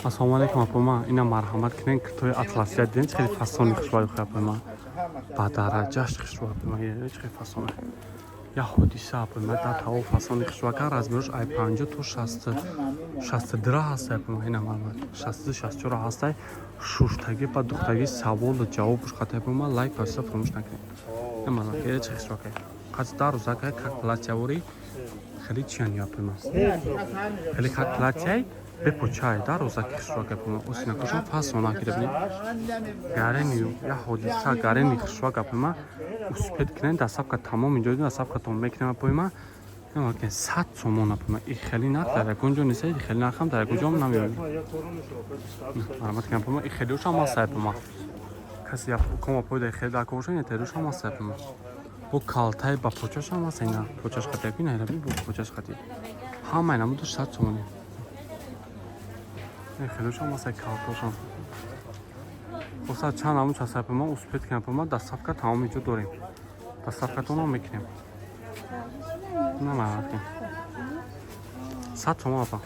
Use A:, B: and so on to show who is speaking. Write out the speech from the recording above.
A: Assalomu alaykum apama. Ina marhamat qiling to'y atlasga deyin chiri fasoni xushbo'y apama. Badarajash xushbo'y apama. Chiri fasoni. Я ҳодиса апама дар таво фасони хишвака размерш ай 50 то 62 ҳаст апама. Ина мармат 62 64 ҳастай шуштаги ба духтаги савол ҷавоб шхата апама. Лайк паса фромӯш накунед. Ина мармат чири хишвака. Қаз дар рӯзака как платявори хели чияни апама. Хели как платяй бепочай дар рӯзаки хишвака апама. Осина кушам фасона гиребни. Гарени я ҳодиса гарени хишвака апама. Успет кинен дасабка тамом инҷои дасабка том мекинем апоима. Нема ки 100 сомон апоима. И хели нах дар якунҷо неса, и хели нахам дар якунҷо намебинем. Мармат кинем апоима. И хели ушам аса апоима. Каси я кома пойда хели дар ковшан я терушам аса апоима. Бо калтай ба почашам аса ина. Почаш хати апина ира бо почаш хати. Ҳама ина буду 100 сомон. И хели ушам аса калтошам. Оса чанд амуч аса апоима. Успет кинем апоима. Дасабка тамом инҷо дорем. Дасабкатонам мекунем. Намарад кин. 100 сомон апа.